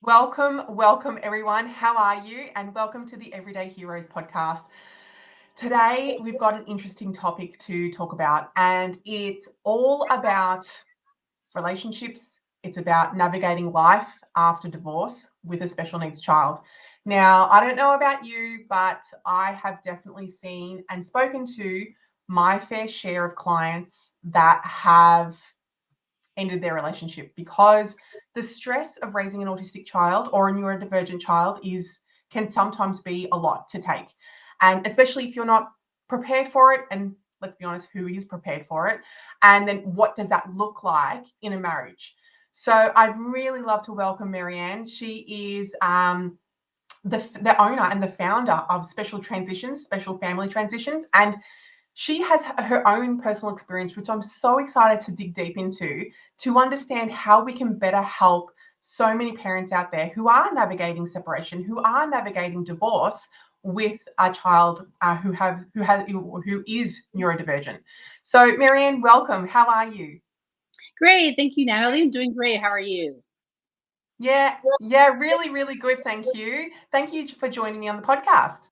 Welcome everyone. How are you? And welcome to the Everyday Heroes podcast. Today, we've got an interesting topic to talk about, and it's all about relationships. It's about navigating life after divorce with a special needs child. Now, I don't know about you, but I have definitely seen and spoken to my fair share of clients that have ended their relationship because the stress of raising an autistic child or a neurodivergent child can sometimes be a lot to take. And especially if you're not prepared for it, and let's be honest, who is prepared for it? And then what does that look like in a marriage? So I'd really love to welcome Mary Ann. She is the owner and the founder of Special Family Transitions, and she has her own personal experience, which I'm so excited to dig deep into to understand how we can better help so many parents out there who are navigating separation, who are navigating divorce with a child who is neurodivergent. So, Mary Ann, welcome. How are you? Great. Thank you, Natalie. I'm doing great. How are you? Yeah, really, really good. Thank you. Thank you for joining me on the podcast.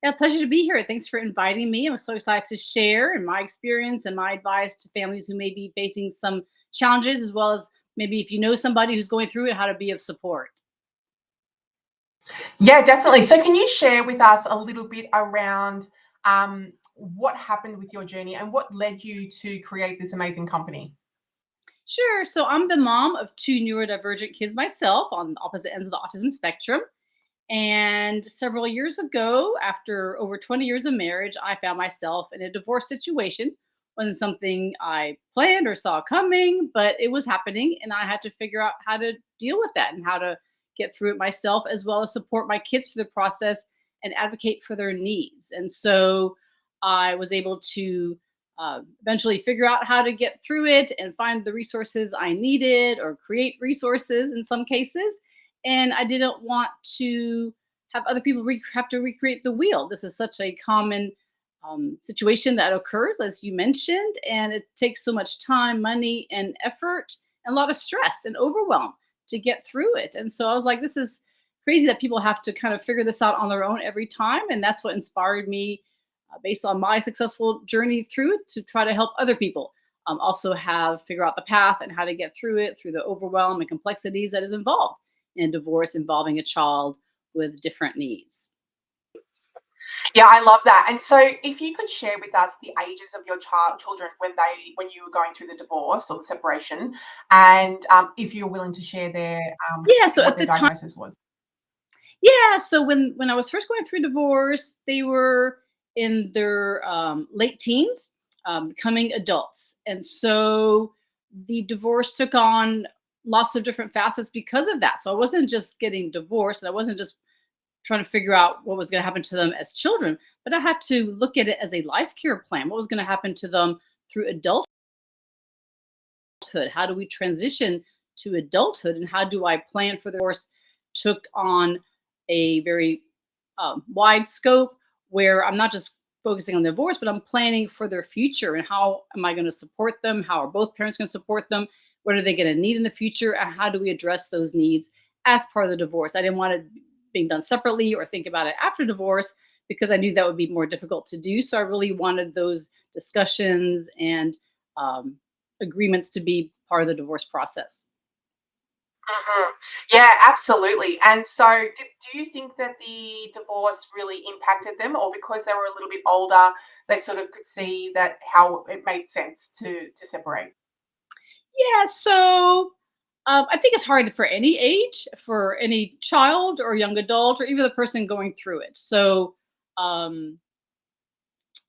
Yeah, pleasure to be here. Thanks for inviting me. I'm so excited to share my experience and my advice to families who may be facing some challenges, as well as maybe if you know somebody who's going through it, how to be of support. Yeah, definitely. So, can you share with us a little bit around what happened with your journey and what led you to create this amazing company? Sure. So I'm the mom of two neurodivergent kids myself on opposite ends of the autism spectrum. And several years ago, after over 20 years of marriage, I found myself in a divorce situation. Wasn't something I planned or saw coming, but it was happening. And I had to figure out how to deal with that and how to get through it myself, as well as support my kids through the process and advocate for their needs. And so I was able to eventually figure out how to get through it and find the resources I needed or create resources in some cases. And I didn't want to have other people have to recreate the wheel. This is such a common situation that occurs, as you mentioned, and it takes so much time, money, and effort, and a lot of stress and overwhelm to get through it. And so I was like, this is crazy that people have to kind of figure this out on their own every time. And that's what inspired me, based on my successful journey through it, to try to help other people also have figure out the path and how to get through it, through the overwhelm and complexities that is involved in divorce involving a child with different needs. Yeah, I love that. And so, if you could share with us the ages of your children when you were going through the divorce or the separation, and if you're willing to share Yeah. So what at their the time, diagnosis was. yeah. So when I was first going through divorce, they were in their late teens, becoming adults, and so the divorce took on lots of different facets because of that. So I wasn't just getting divorced, and I wasn't just trying to figure out what was going to happen to them as children, but I had to look at it as a life care plan. What was going to happen to them through adulthood? How do we transition to adulthood, and how do I plan for the course? Took on a very wide scope where I'm not just focusing on divorce, but I'm planning for their future and how am I going to support them? How are both parents going to support them? What are they going to need in the future? And how do we address those needs as part of the divorce? I didn't want it being done separately or think about it after divorce because I knew that would be more difficult to do. So I really wanted those discussions and um, agreements to be part of the divorce process. Mhm. Yeah, absolutely. And so, do you think that the divorce really impacted them, or because they were a little bit older, they sort of could see that how it made sense to separate? Yeah, so I think it's hard for any age, for any child or young adult, or even the person going through it. So um,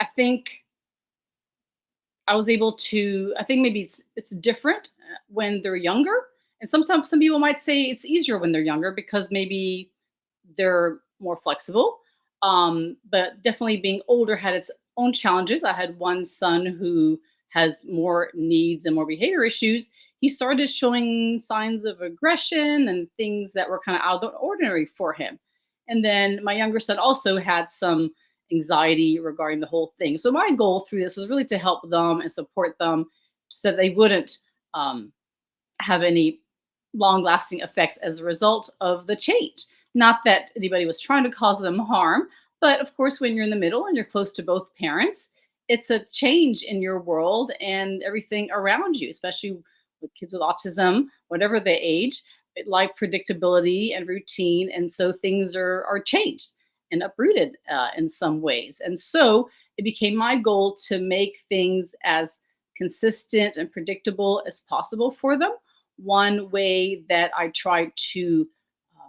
I think I was able to. I think maybe it's different when they're younger, and sometimes some people might say it's easier when they're younger because maybe they're more flexible. But definitely being older had its own challenges. I had one son who has more needs and more behavior issues. He started showing signs of aggression and things that were kind of out of the ordinary for him. And then my younger son also had some anxiety regarding the whole thing. So my goal through this was really to help them and support them so that they wouldn't um, have any long lasting effects as a result of the change. Not that anybody was trying to cause them harm, but of course, when you're in the middle and you're close to both parents, it's a change in your world and everything around you, especially with kids with autism, whatever the age, like predictability and routine. And so things are changed and uprooted in some ways. And so it became my goal to make things as consistent and predictable as possible for them. One way that I tried to uh,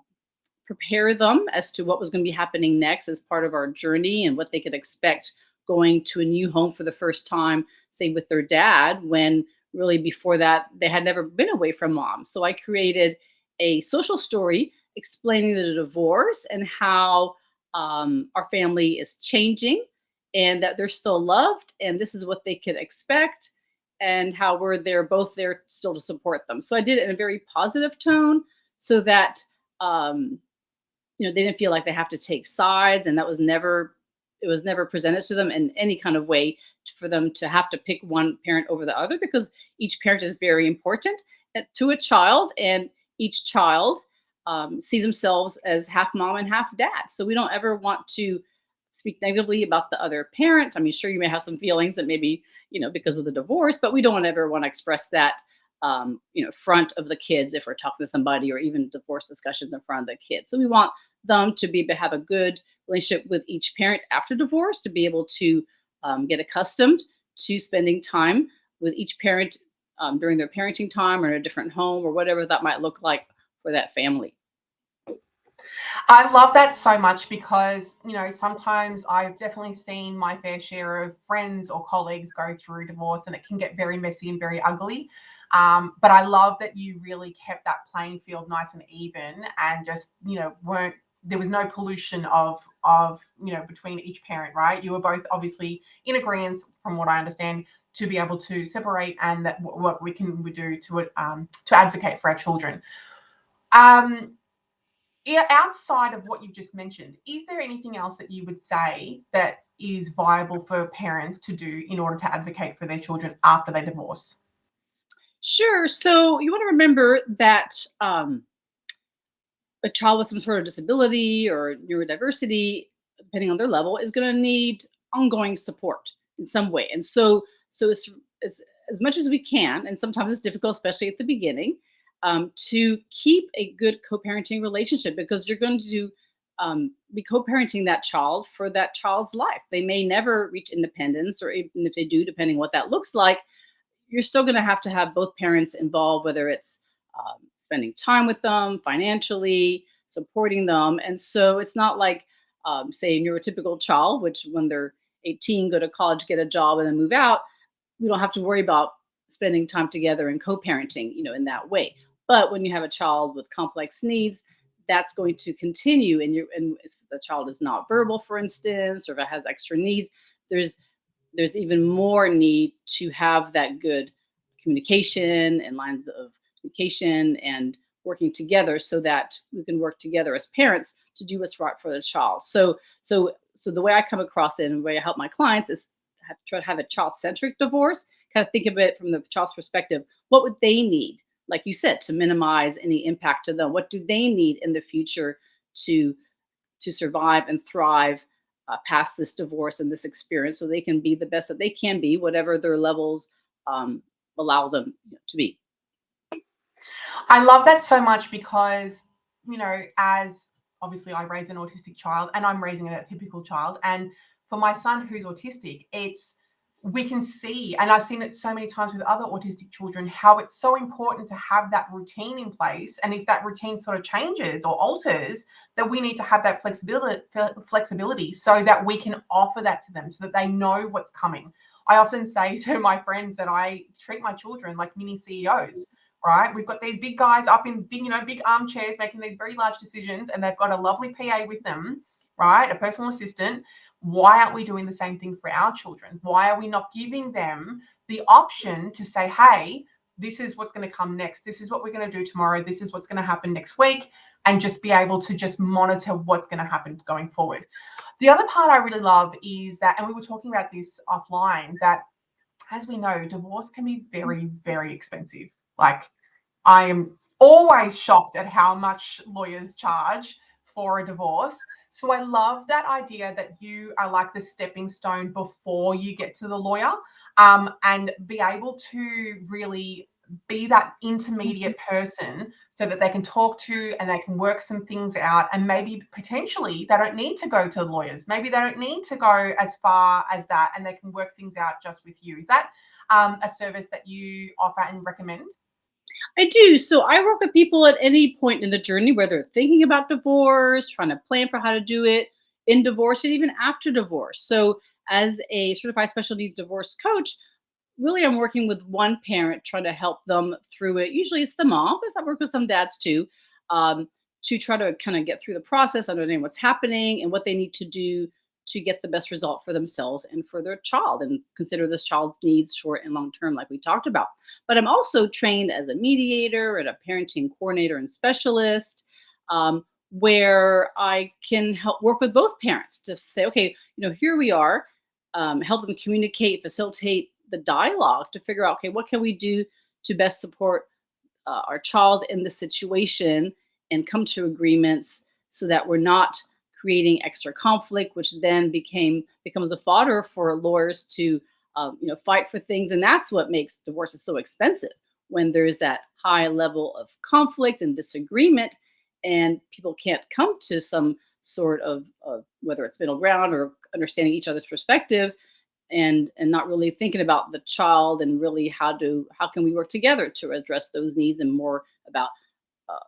prepare them as to what was going to be happening next as part of our journey and what they could expect going to a new home for the first time, say with their dad, when really before that they had never been away from mom. So I created a social story explaining the divorce and how our family is changing and that they're still loved and this is what they could expect and how we're there both there still to support them. So I did it in a very positive tone so that um, they didn't feel like they have to take sides, and that was never it was never presented to them in any kind of way for them to have to pick one parent over the other because each parent is very important to a child, and each child sees themselves as half mom and half dad. So we don't ever want to speak negatively about the other parent. I mean, sure, you may have some feelings that maybe because of the divorce, but we don't ever want to express that front of the kids if we're talking to somebody, or even divorce discussions in front of the kids. So we want them to be have a good relationship with each parent after divorce, to be able to get accustomed to spending time with each parent during their parenting time or in a different home or whatever that might look like for that family. I love that so much because, sometimes I've definitely seen my fair share of friends or colleagues go through divorce and it can get very messy and very ugly. But I love that you really kept that playing field nice and even and just, weren't there was no pollution of between each parent, right? You were both obviously in agreement, from what I understand, to be able to separate and that what we do to advocate for our children. Um, yeah, outside of what you've just mentioned, is there anything else that you would say that is viable for parents to do in order to advocate for their children after they divorce? Sure. So you want to remember that a child with some sort of disability or neurodiversity, depending on their level, is going to need ongoing support in some way. And so it's as much as we can, and sometimes it's difficult, especially at the beginning, to keep a good co-parenting relationship because you're going to be co-parenting that child for that child's life. They may never reach independence, or even if they do, depending what that looks like, you're still going to have both parents involved, whether it's spending time with them, financially supporting them. And so it's not like, say, a neurotypical child, which when they're 18, go to college, get a job, and then move out. We don't have to worry about spending time together and co-parenting, in that way. But when you have a child with complex needs, that's going to continue. And if the child is not verbal, for instance, or if it has extra needs, there's there's even more need to have that good communication and lines of communication and working together so that we can work together as parents to do what's right for the child. So the way I come across it and the way I help my clients is try to have a child-centric divorce, kind of think of it from the child's perspective. What would they need, like you said, to minimize any impact to them? What do they need in the future to survive and thrive past this divorce and this experience, so they can be the best that they can be, whatever their levels um, allow them to be. I love that so much because, as obviously I raise an autistic child and I'm raising a typical child. And for my son who's autistic, we can see, and I've seen it so many times with other autistic children, how it's so important to have that routine in place. And if that routine sort of changes or alters, that we need to have that flexibility so that we can offer that to them so that they know what's coming. I often say to my friends that I treat my children like mini CEOs, right? We've got these big guys up in big armchairs making these very large decisions, and they've got a lovely PA with them, right? A personal assistant. Why aren't we doing the same thing for our children? Why are we not giving them the option to say, hey, this is what's going to come next. This is what we're going to do tomorrow. This is what's going to happen next week. And just be able to just monitor what's going to happen going forward. The other part I really love is that, and we were talking about this offline, that as we know, divorce can be very, very expensive. Like, I am always shocked at how much lawyers charge for a divorce. So I love that idea that you are like the stepping stone before you get to the lawyer, and be able to really be that Mhm. intermediate person so that they can talk to and they can work some things out. And maybe potentially they don't need to go to lawyers. Maybe they don't need to go as far as that, and they can work things out just with you. Is that a service that you offer and recommend? I do. So I work with people at any point in the journey, whether they're thinking about divorce, trying to plan for how to do it in divorce, and even after divorce. So, as a certified special needs divorce coach, really I'm working with one parent trying to help them through it. Usually it's the mom, but I work with some dads too, um, to try to kind of get through the process, understand what's happening and what they need to do to get the best result for themselves and for their child, and consider this child's needs short and long term, like we talked about. But I'm also trained as a mediator and a parenting coordinator and specialist, where I can help work with both parents to say, okay, here we are, help them communicate, facilitate the dialogue to figure out, okay, what can we do to best support our child in the situation, and come to agreements so that we're not creating extra conflict, which then becomes the fodder for lawyers to fight for things. And that's what makes divorces so expensive, when there's that high level of conflict and disagreement, and people can't come to some sort of whether it's middle ground or understanding each other's perspective, and not really thinking about the child, and really how can we work together to address those needs, and more about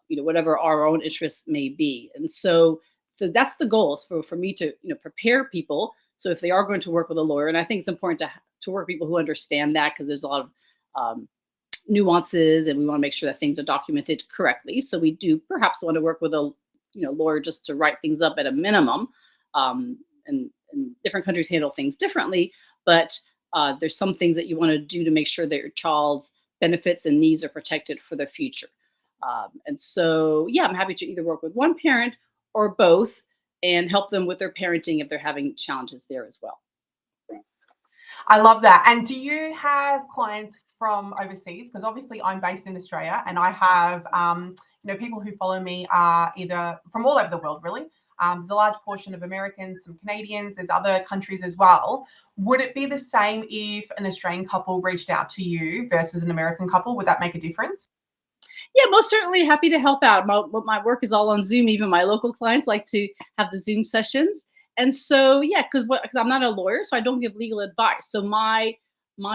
whatever our own interests may be. And so that's the goal, is for me to prepare people, so if they are going to work with a lawyer. And I think it's important to work with people who understand that, because there's a lot of nuances, and we want to make sure that things are documented correctly. So we do perhaps want to work with a lawyer just to write things up at a minimum. And different countries handle things differently, but there's some things that you want to do to make sure that your child's benefits and needs are protected for the future. And so, yeah, I'm happy to either work with one parent or both, and help them with their parenting if they're having challenges there as well. I love that. And do you have clients from overseas? Because obviously I'm based in Australia, and I have, people who follow me are either from all over the world, really. There's a large portion of Americans, some Canadians, there's other countries as well. Would it be the same if an Australian couple reached out to you versus an American couple? Would that make a difference? Yeah, most certainly happy to help out. My work is all on Zoom. Even my local clients like to have the Zoom sessions. And so, yeah, because I'm not a lawyer, so I don't give legal advice. So my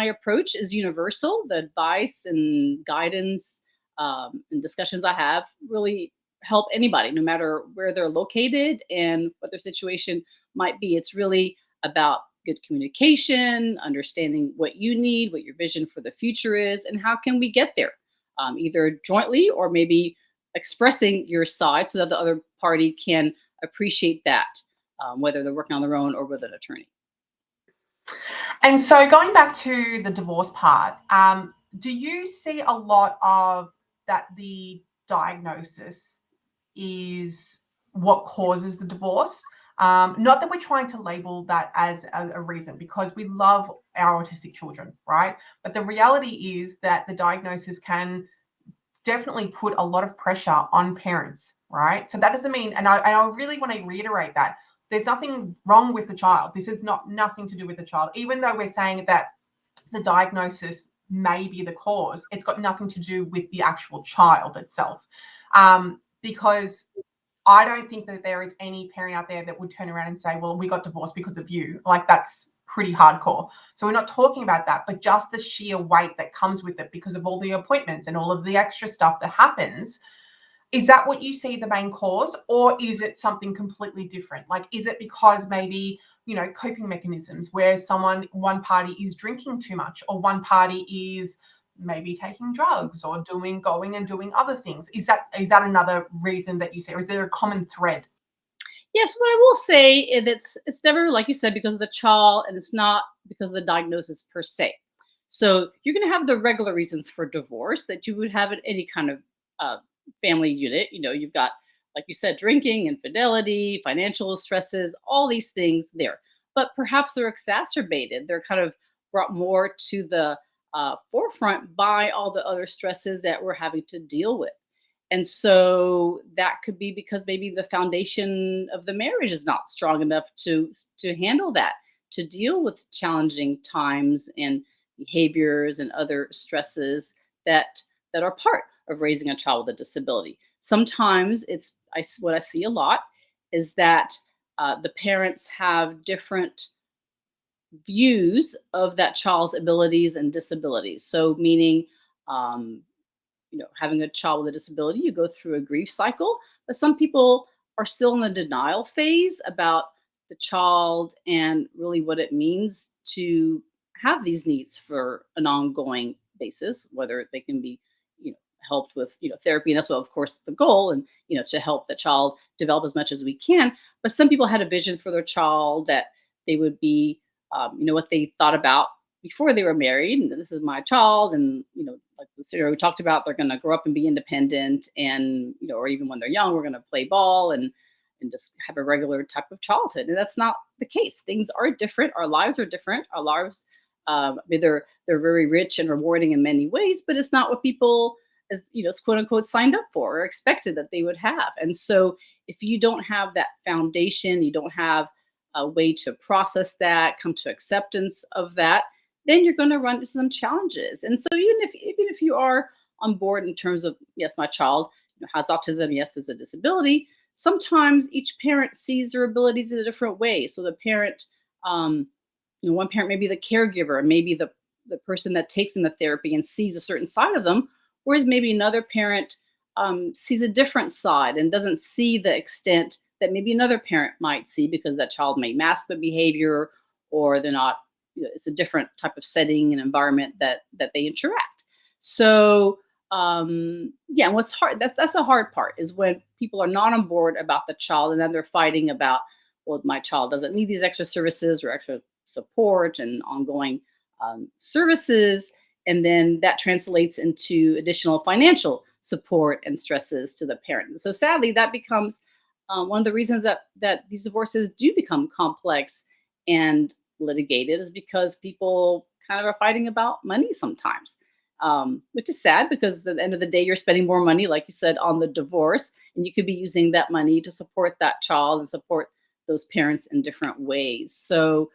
approach is universal. The advice and guidance, and discussions I have really help anybody, no matter where they're located and what their situation might be. It's really about good communication, understanding what you need, what your vision for the future is, and how can we get there, either jointly or maybe expressing your side so that the other party can appreciate that, whether they're working on their own or with an attorney. And so going back to the divorce part, do you see a lot of that the diagnosis is what causes the divorce? Not that we're trying to label that as a reason, because we love our autistic children, right? But the reality is that the diagnosis can definitely put a lot of pressure on parents, right? So that doesn't mean, and I really want to reiterate that there's nothing wrong with the child. This is not nothing to do with the child, even though we're saying that the diagnosis may be the cause. It's got nothing to do with the actual child itself, because I don't think that there is any parent out there that would turn around and say, well, we got divorced because of you. Like, that's pretty hardcore. So we're not talking about that, but just the sheer weight that comes with it because of all the appointments and all of the extra stuff that happens. Is that what you see the main cause, or is it something completely different? Like, is it because maybe, coping mechanisms where one party is drinking too much, or one party is maybe taking drugs or going and doing other things? Is that another reason that you see, or is there a common thread? Yes, what I will say is it's never, like you said, because of the child, and it's not because of the diagnosis per se. So you're going to have the regular reasons for divorce that you would have in any kind of uh, family unit. You've got, like you said, drinking, infidelity, financial stresses, all these things there. But perhaps they're exacerbated. They're kind of brought more to the forefront by all the other stresses that we're having to deal with. And so that could be because maybe the foundation of the marriage is not strong enough to handle that, to deal with challenging times and behaviors and other stresses that that are part of raising a child with a disability. Sometimes what I see a lot is that the parents have different views of that child's abilities and disabilities. So, meaning, um, having a child with a disability, you go through a grief cycle, but some people are still in the denial phase about the child and really what it means to have these needs for an ongoing basis, whether they can be, helped with, therapy. And that's what, of course, the goal, and, to help the child develop as much as we can. But some people had a vision for their child that they would be, what they thought about before they were married. And this is my child. And, like the scenario we talked about, they're going to grow up and be independent. And, or even when they're young, we're going to play ball and just have a regular type of childhood. And that's not the case. Things are different. Our lives are different. Our lives, they're very rich and rewarding in many ways, but it's not what people, as quote unquote, signed up for or expected that they would have. And so if you don't have that foundation, you don't have a way to process that, come to acceptance of that, then you're going to run into some challenges. And so even if you are on board in terms of, yes, my child has autism, yes, there's a disability. Sometimes each parent sees their abilities in a different way. So the parent, one parent may be the caregiver, maybe the person that takes them to therapy and sees a certain side of them, whereas maybe another parent sees a different side and doesn't see the extent that maybe another parent might see, because that child may mask the behavior, or they're not, it's a different type of setting and environment that they interact. So yeah, and what's hard, that's the hard part, is when people are not on board about the child, and then they're fighting about, well, my child doesn't need these extra services or extra support and ongoing services, and then that translates into additional financial support and stresses to the parent. So sadly, that becomes one of the reasons that these divorces do become complex and litigated, is because people kind of are fighting about money sometimes, which is sad, because at the end of the day, you're spending more money, like you said, on the divorce, and you could be using that money to support that child and support those parents in different ways. So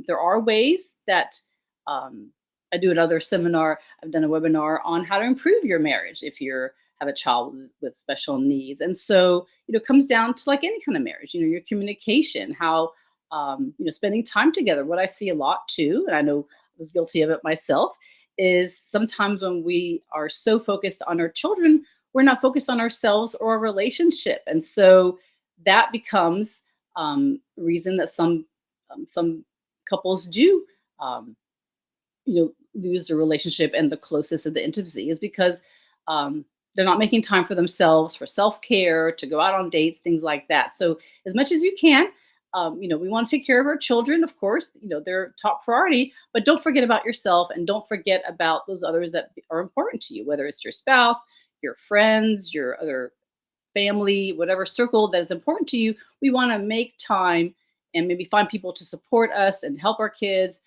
there are ways that I do another seminar. I've done a webinar on how to improve your marriage if you have a child with special needs. And so, it comes down to like any kind of marriage, your communication, how, spending time together. What I see a lot too, and I know I was guilty of it myself, is sometimes when we are so focused on our children, we're not focused on ourselves or our relationship. And so that becomes reason that some couples do, um, lose the relationship and the closest of the intimacy, is because um, they're not making time for themselves, for self-care, to go out on dates, things like that. So as much as you can, we want to take care of our children, of course, they're top priority, but don't forget about yourself, and don't forget about those others that are important to you, whether it's your spouse, your friends, your other family, whatever circle that is important to you. We want to make time and maybe find people to support us and help our kids,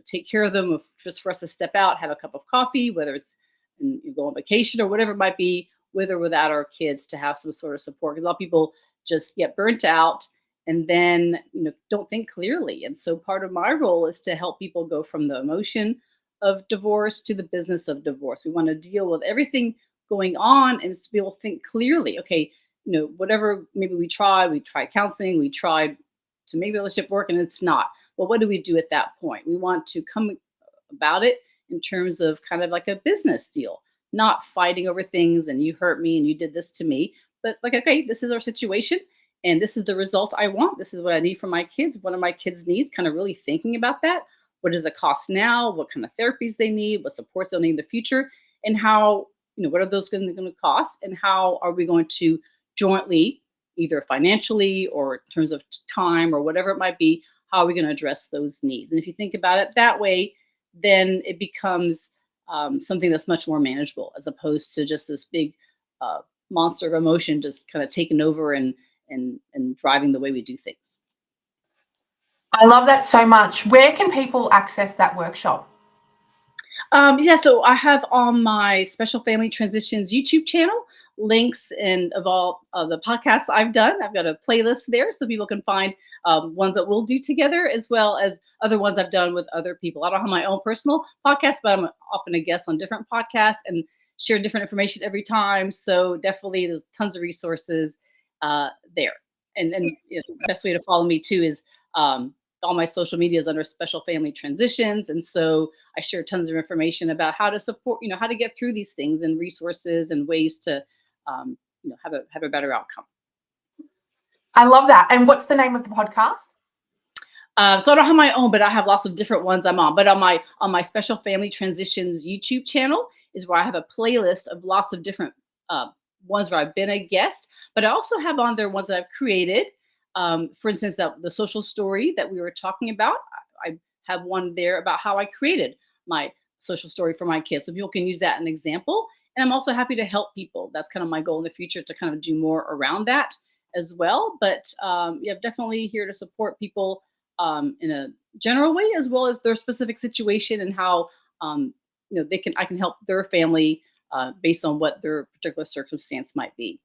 take care of them, just for us to step out, have a cup of coffee, whether it's and you go on vacation or whatever it might be, with or without our kids, to have some sort of support. Because a lot of people just get burnt out and then don't think clearly. And so part of my role is to help people go from the emotion of divorce to the business of divorce. We want to deal with everything going on and just be able to think clearly. Okay, whatever, maybe we tried counseling, we tried to make the relationship work, and it's not. Well, what do we do at that point? We want to come about it in terms of kind of like a business deal, not fighting over things and you hurt me and you did this to me, but like, okay, this is our situation and this is the result I want. This is what I need for my kids. What are my kids' needs? Kind of really thinking about that. What does it cost now? What kind of therapies they need? What supports they'll need in the future? And how, what are those going to cost? And how are we going to jointly, either financially or in terms of time or whatever it might be, how are we going to address those needs? And if you think about it that way, then it becomes something that's much more manageable, as opposed to just this big uh, monster of emotion just kind of taking over and driving the way we do things. I love that so much. Where can people access that workshop? Yeah, so I have on my Special Family Transitions YouTube channel, links and of all the podcasts I've done. I've got a playlist there so people can find ones that we'll do together as well as other ones I've done with other people. I don't have my own personal podcast, but I'm often a guest on different podcasts and share different information every time. So definitely there's tons of resources there. And the best way to follow me too is all my social media is under special family transitions. And so I share tons of information about how to support, how to get through these things and resources and ways to, have a better outcome. I love that. And what's the name of the podcast? So I don't have my own, but I have lots of different ones I'm on. But on my Special Family Transitions YouTube channel is where I have a playlist of lots of different uh, ones where I've been a guest. But I also have on there ones that I've created. For instance, the social story that we were talking about, I have one there about how I created my social story for my kids, so people can use that as an example. And I'm also happy to help people. That's kind of my goal in the future to kind of do more around that as well. But yeah, definitely here to support people in a general way as well as their specific situation and how I can help their family based on what their particular circumstance might be.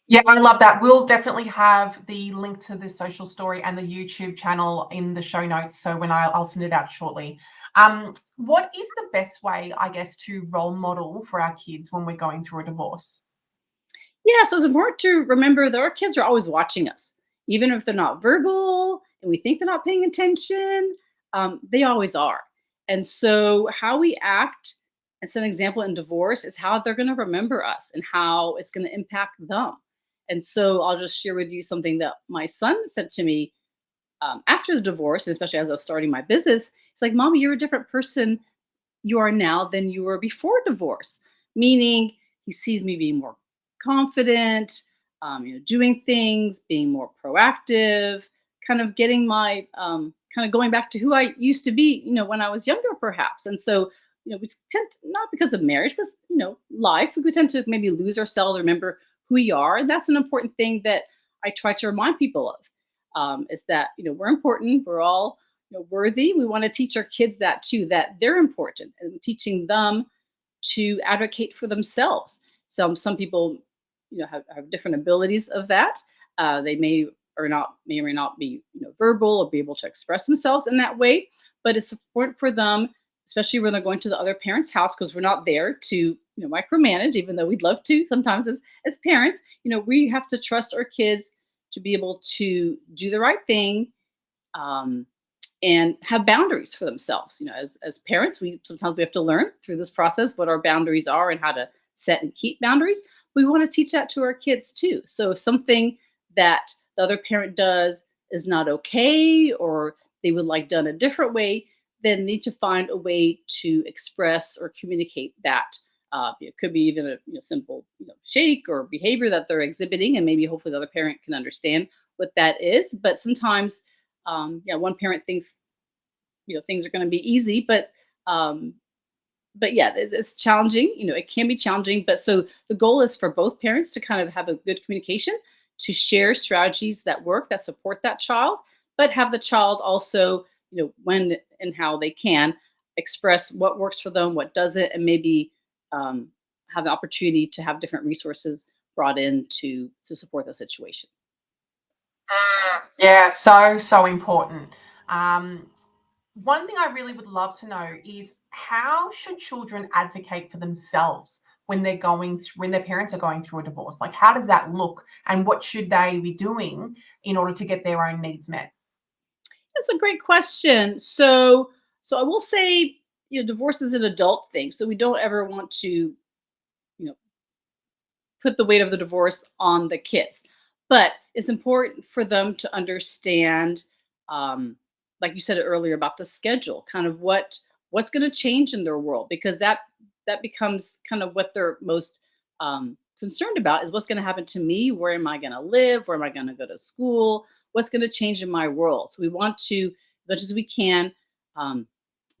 Yeah, I love that. We'll definitely have the link to the social story and the YouTube channel in the show notes. So when I'll send it out shortly. What is the best way, I guess, to role model for our kids when we're going through a divorce? Yeah, so it's important to remember that our kids are always watching us, even if they're not verbal and we think they're not paying attention. They always are. And so, how we act and set an example in divorce is how they're going to remember us and how it's going to impact them. And so, I'll just share with you something that my son said to me after the divorce, and especially as I was starting my business. It's like, Mommy, you're a different person you are now than you were before divorce. Meaning, he sees me being more confident, doing things, being more proactive, kind of getting my, kind of going back to who I used to be, when I was younger, perhaps. And so, we tend to, not because of marriage, but life, we could tend to maybe lose ourselves, remember who we are, and that's an important thing that I try to remind people of. Is that we're important, we're all worthy. We want to teach our kids that too, that they're important, and teaching them to advocate for themselves. Some people, have different abilities of that. They may or may not be verbal or be able to express themselves in that way. But it's important for them, especially when they're going to the other parent's house, because we're not there to micromanage, even though we'd love to. Sometimes as parents, we have to trust our kids to be able to do the right thing. Um, and have boundaries for themselves. As parents, we have to learn through this process what our boundaries are and how to set and keep boundaries. We want to teach that to our kids too. So if something that the other parent does is not okay, or they would like done a different way, then need to find a way to express or communicate that. It could be even a simple shake or behavior that they're exhibiting, and maybe hopefully the other parent can understand what that is. But sometimes yeah, one parent thinks things are going to be easy, um, but yeah, it's challenging. It can be challenging. But so the goal is for both parents to kind of have a good communication, to share strategies that work, that support that child, but have the child also, when and how they can express what works for them, what doesn't, and maybe um, have the opportunity to have different resources brought in to support the situation. Yeah, so important. Um, One thing I really would love to know is how should children advocate for themselves when when their parents are going through a divorce? Like, how does that look, and what should they be doing in order to get their own needs met? That's a great question. So I will say, divorce is an adult thing, so we don't ever want to, put the weight of the divorce on the kids. But it's important for them to understand, um, like you said earlier about the schedule, kind of what's going to change in their world, because that becomes kind of what they're most concerned about is what's going to happen to me. Where am I going to live? Where am I going to go to school? What's going to change in my world? So we want to, as much as we can, um,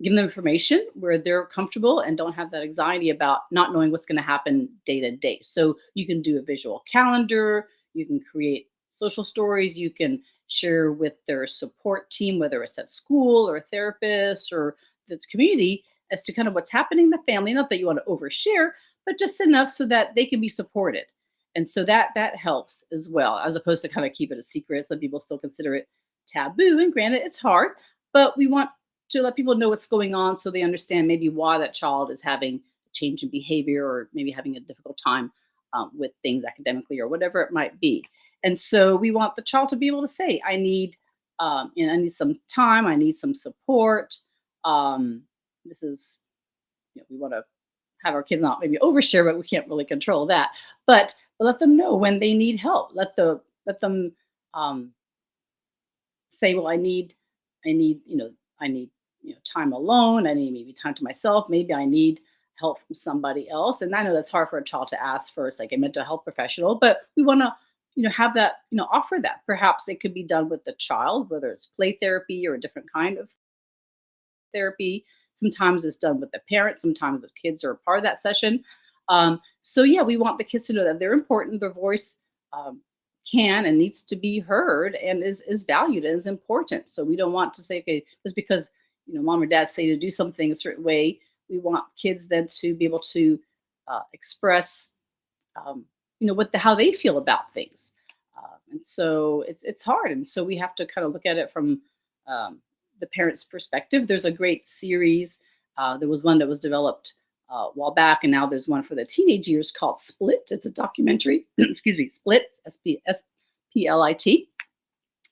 give them information where they're comfortable and don't have that anxiety about not knowing what's going to happen day to day. So you can do a visual calendar, you can create social stories, you can share with their support team, whether it's at school or a therapist or the community, as to kind of what's happening in the family. Not that you want to overshare, but just enough so that they can be supported. And so that helps as well, as opposed to kind of keep it a secret. Some people still consider it taboo, and granted, it's hard, but we want to let people know what's going on so they understand maybe why that child is having a change in behavior or maybe having a difficult time with things academically or whatever it might be. And so we want the child to be able to say, I need, I need some time, I need some support. This is, we want to have our kids not maybe overshare, but we can't really control that. But let them know when they need help. Let them um, say, well, I need, I need, time alone. I need maybe time to myself. Maybe I need help from somebody else. And I know that's hard for a child to ask for, like a mental health professional, but we want to, have that, offer that. Perhaps it could be done with the child, whether it's play therapy or a different kind of therapy. Sometimes it's done with the parents. Sometimes the kids are a part of that session. So yeah, we want the kids to know that they're important. Their voice um, can and needs to be heard and is valued and is important. So we don't want to say, okay, just because mom or dad say to do something a certain way, we want kids then to be able to express what how they feel about things. And so it's hard, and so we have to kind of look at it from the parent's perspective. There's a great series. There was one that was developed a while back, and now there's one for the teenage years called Split. It's a documentary. Excuse me, Split, Split, and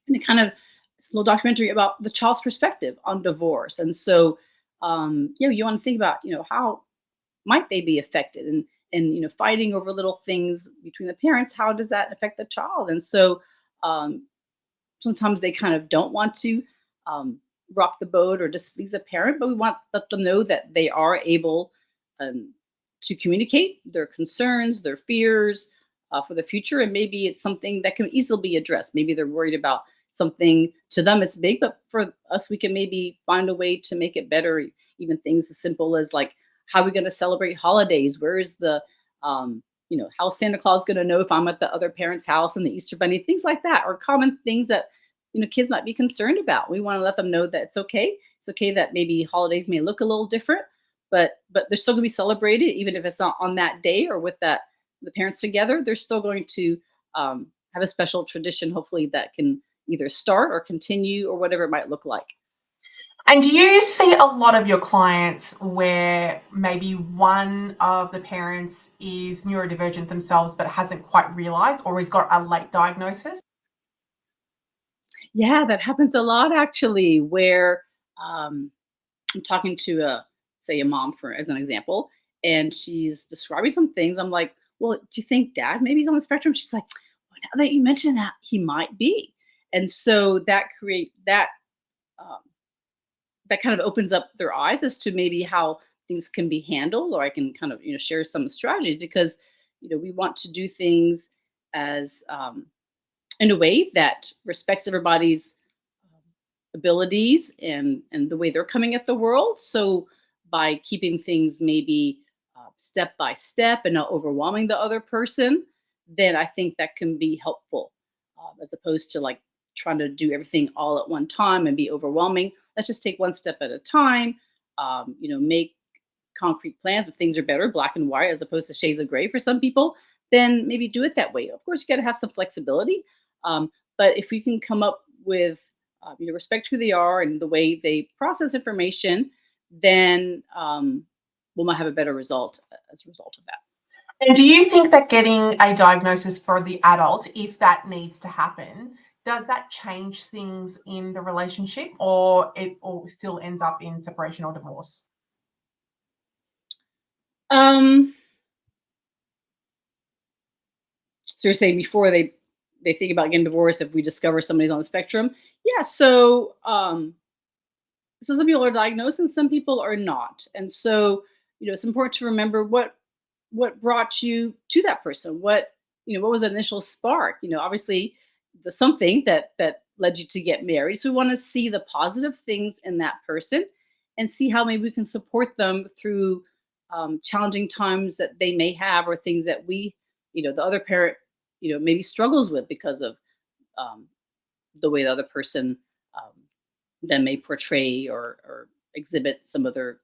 it kind of it's a little documentary about the child's perspective on divorce. And so, you want to think about how might they be affected, and fighting over little things between the parents, how does that affect the child? And so um, sometimes they kind of don't want to um, rock the boat or displease a parent, but we want to let them know that they are able um, to communicate their concerns, their fears for the future, and maybe it's something that can easily be addressed. Maybe they're worried about something, to them it's big, but for us we can maybe find a way to make it better. Even things as simple as, like, how are we going to celebrate holidays? Where is the how Santa Claus going to know if I'm at the other parent's house, and the Easter Bunny, things like that, or common things that kids might be concerned about. We want to let them know that it's okay. It's okay that maybe holidays may look a little different, but they're still going to be celebrated, even if it's not on that day or with that the parents together. They're still going to have a special tradition, hopefully, that can either start or continue or whatever it might look like. And do you see a lot of your clients where maybe one of the parents is neurodivergent themselves but hasn't quite realized, or has got a late diagnosis? Yeah, that happens a lot, actually, where um, I'm talking to say a mom, for as an example, and she's describing some things. I'm like, well, do you think dad maybe he's on the spectrum? She's like, well, now that you mention that, he might be. And so um, that kind of opens up their eyes as to maybe how things can be handled, or I can kind of share some strategies, because we want to do things as in a way that respects everybody's abilities and the way they're coming at the world. So by keeping things maybe step by step and not overwhelming the other person, then I think that can be helpful, as opposed to like trying to do everything all at one time and be overwhelming. Let's just take one step at a time. Make concrete plans. If things are better black and white as opposed to shades of gray for some people, then maybe do it that way. Of course, you got to have some flexibility, but if we can come up with respect who they are and the way they process information, then we might have a better result as a result of that. And do you think that getting a diagnosis for the adult, if that needs to happen, does that change things in the relationship, or it all still ends up in separation or divorce? Um, so you're saying before they think about getting divorced, if we discover somebody's on the spectrum? Yeah. So some people are diagnosed and some people are not, and so it's important to remember what brought you to that person. What was the initial spark? Obviously, the something that led you to get married. So we want to see the positive things in that person and see how maybe we can support them through challenging times that they may have, or things that the other parent maybe struggles with because of um, the way the other person um, then may portray or exhibit some of their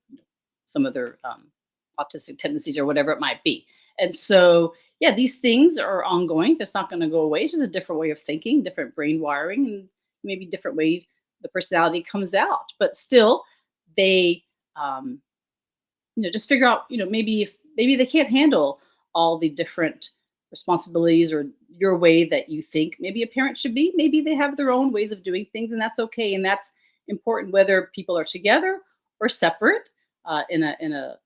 autistic tendencies or whatever it might be. And so, yeah, these things are ongoing. That's not going to go away. It's just a different way of thinking, different brain wiring, and maybe different way the personality comes out. But still, they, um, just figure out, maybe if maybe they can't handle all the different responsibilities or your way that you think maybe a parent should be. Maybe they have their own ways of doing things, and that's okay. And that's important whether people are together or separate in a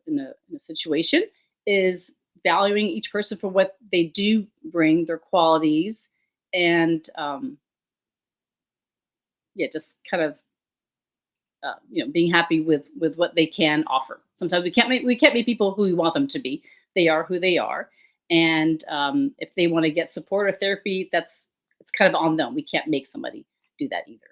situation. Is valuing each person for what they do bring, their qualities, and yeah, just kind of being happy with what they can offer. Sometimes we can't make people who we want them to be. They are who they are, and if they want to get support or therapy, it's kind of on them. We can't make somebody do that either.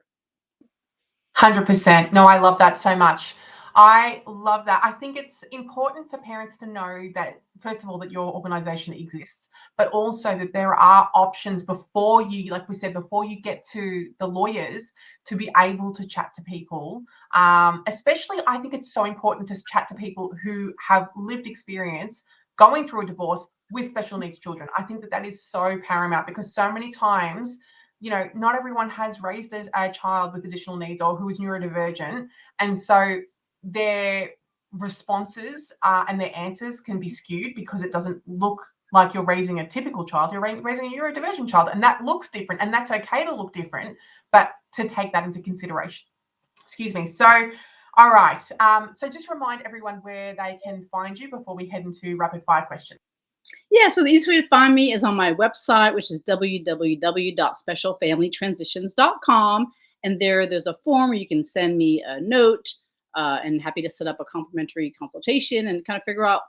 100%. No, I love that so much. I love that. I think it's important for parents to know that, first of all, that your organization exists, but also that there are options before you, like we said, before you get to the lawyers, to be able to chat to people. Especially, I think it's so important to chat to people who have lived experience going through a divorce with special needs children. I think that that is so paramount, because so many times, not everyone has raised a child with additional needs or who is neurodivergent. And so their responses and their answers can be skewed because it doesn't look like you're raising a typical child. You're raising a neurodivergent child, and that looks different, and that's okay to look different, but to take that into consideration. Excuse me. So, all right. So just remind everyone where they can find you before we head into rapid fire questions. Yeah, so the easiest way to find me is on my website, which is www.specialfamilytransitions.com. And there's a form where you can send me a note, and happy to set up a complimentary consultation and kind of figure out,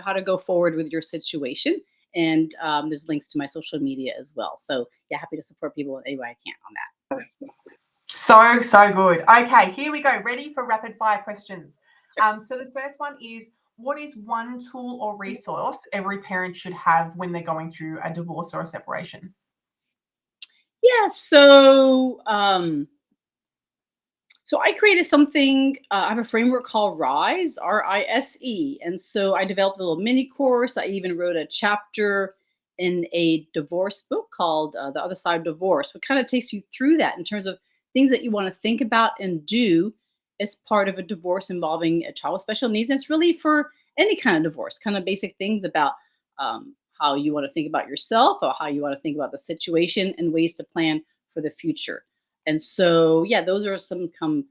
how to go forward with your situation. And there's links to my social media as well. So yeah, happy to support people in any way I can on that. So good. Okay, here we go. Ready for rapid fire questions. So the first one is, what is one tool or resource every parent should have when they're going through a divorce or a separation? Yeah, so I created something. I have a framework called Rise, RISE, and so I developed a little mini course. I even wrote a chapter in a divorce book called "The Other Side of Divorce," which kind of takes you through that in terms of things that you want to think about and do as part of a divorce involving a child with special needs. And it's really for any kind of divorce, kind of basic things about how you want to think about yourself or how you want to think about the situation and ways to plan for the future. And so, yeah, those are some um,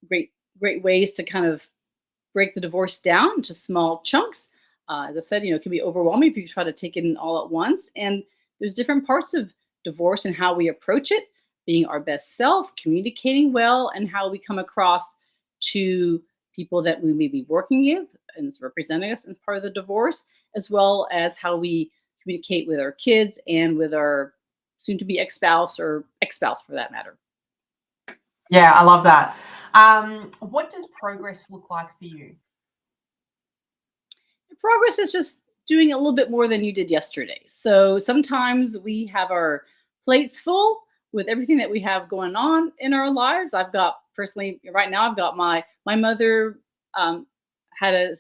great ways to kind of break the divorce down into small chunks. As I said, it can be overwhelming if you try to take it in all at once. And there's different parts of divorce and how we approach it, being our best self, communicating well, and how we come across to people that we may be working with and is representing us as part of the divorce, as well as how we communicate with our kids and with our soon to be ex-spouse or ex-spouse for that matter. Yeah, I love that. What does progress look like for you? Progress is just doing a little bit more than you did yesterday. So sometimes we have our plates full with everything that we have going on in our lives. I've got personally right now. I've got my mother had a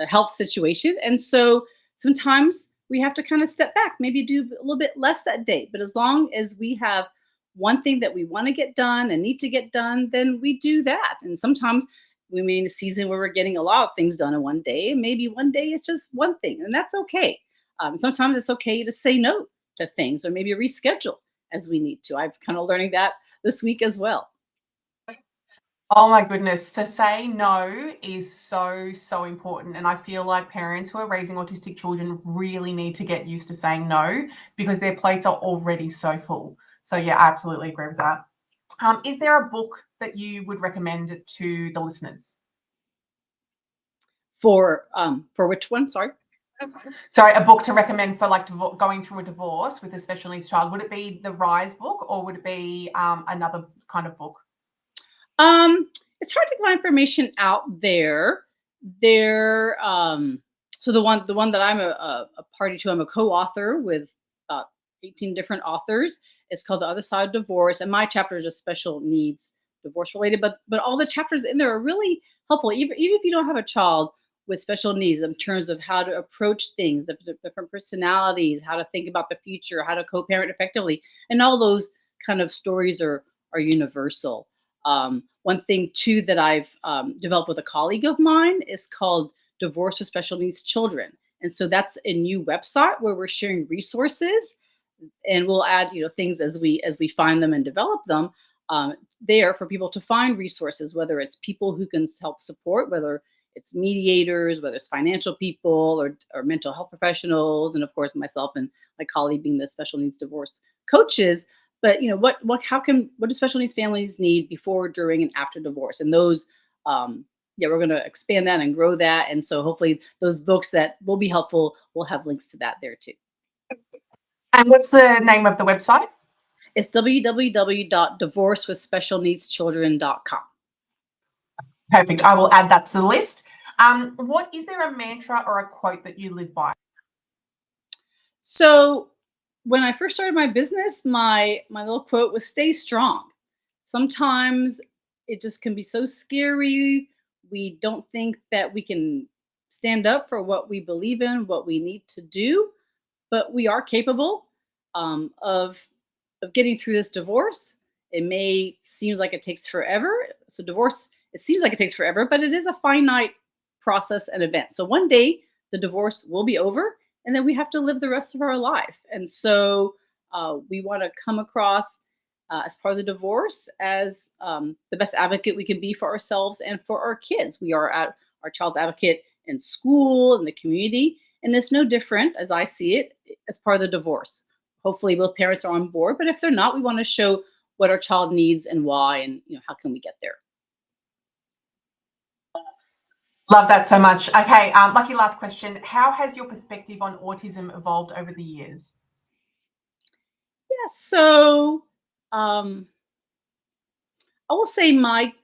health situation, and so sometimes we have to kind of step back, maybe do a little bit less that day. But as long as we have one thing that we want to get done and need to get done, then we do that. And sometimes we may in a season where we're getting a lot of things done in one day. Maybe one day it's just one thing, and that's okay. Sometimes it's okay to say no to things or maybe reschedule as we need to. I've kind of learning that this week as well. Oh my goodness. To say no is so important. And I feel like parents who are raising autistic children really need to get used to saying no, because their plates are already so full. So, yeah, I absolutely agree with that. Is there a book that you would recommend to the listeners? For which one? Sorry. Sorry, a book to recommend for like going through a divorce with a special needs child. Would it be the Rise book, or would it be another kind of book? It's hard to find information out there. So the one that I'm a party to, I'm a co-author with uh, 18 different authors. It's called The Other Side of Divorce, and my chapter is just special needs divorce related. But all the chapters in there are really helpful. Even if you don't have a child with special needs in terms of how to approach things, the different personalities, how to think about the future, how to co-parent effectively, and all those kind of stories are universal. One thing too that I've developed with a colleague of mine is called Divorce with Special Needs Children, and so that's a new website where we're sharing resources, and we'll add things as we find them and develop them. There for people to find resources, whether it's people who can help support, whether it's mediators, whether it's financial people or mental health professionals, and of course myself and my colleague being the special needs divorce coaches. But what do special needs families need before, during, and after divorce? And those, yeah, we're going to expand that and grow that. And so hopefully those books that will be helpful will have links to that there too. And what's the name of the website? It's www.divorcewithspecialneedschildren.com. Perfect. I will add that to the list. Is there a mantra or a quote that you live by? So when I first started my business, my little quote was "Stay strong." Sometimes it just can be so scary. We don't think that we can stand up for what we believe in, what we need to do, but we are capable of getting through this divorce. It may seem like it takes forever. So divorce, it seems like it takes forever, but it is a finite process and event. So one day the divorce will be over, and then we have to live the rest of our life. And so we want to come across as part of the divorce as the best advocate we can be for ourselves and for our kids. We are at our child's advocate in school, in the community, and it's no different, as I see it, as part of the divorce. Hopefully both parents are on board, but if they're not, we want to show what our child needs and why, and how can we get there. Love that so much. Okay, lucky last question. How has your perspective on autism evolved over the years? Yeah, so I will say my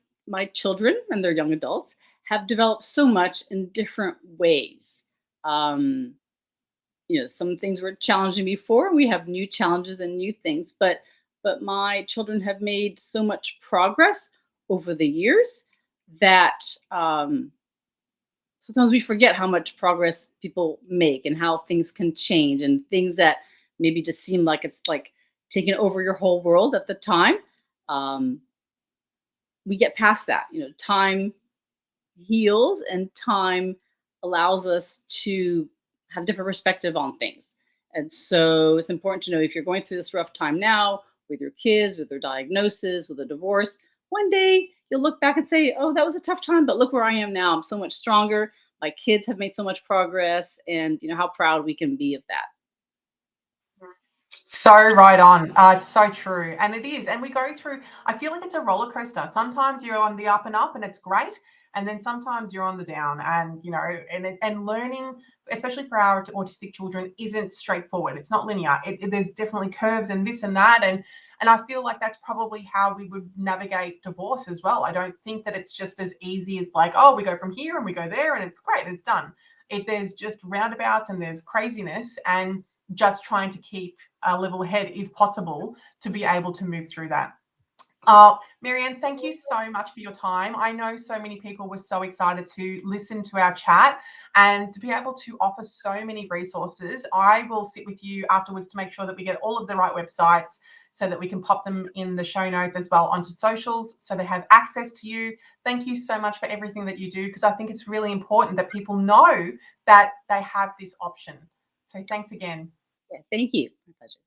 children and their young adults have developed so much in different ways. Some things were challenging before. We have new challenges and new things, but my children have made so much progress over the years that sometimes we forget how much progress people make and how things can change, and things that maybe just seem like it's like taking over your whole world at the time. We get past that. Time heals, and time allows us to have a different perspective on things. And so it's important to know, if you're going through this rough time now with your kids, with their diagnosis, with a divorce, one day you'll look back and say, oh, that was a tough time, but look where I am now. I'm so much stronger. My kids have made so much progress, and how proud we can be of that. So right on. It's so true. And it is. And we go through, I feel like it's a roller coaster. Sometimes you're on the up and up and it's great. And then sometimes you're on the down, and, and learning, especially for our autistic children, isn't straightforward. It's not linear. There's definitely curves and this and that. And I feel like that's probably how we would navigate divorce as well. I don't think that it's just as easy as like, oh, we go from here and we go there and it's great and it's done. There's just roundabouts and there's craziness, and just trying to keep a level head if possible to be able to move through that. Mary Ann, thank you so much for your time. I know so many people were so excited to listen to our chat and to be able to offer so many resources. I will sit with you afterwards to make sure that we get all of the right websites so that we can pop them in the show notes as well onto socials so they have access to you. Thank you so much for everything that you do, because I think it's really important that people know that they have this option. So thanks again. Yeah, thank you. My pleasure.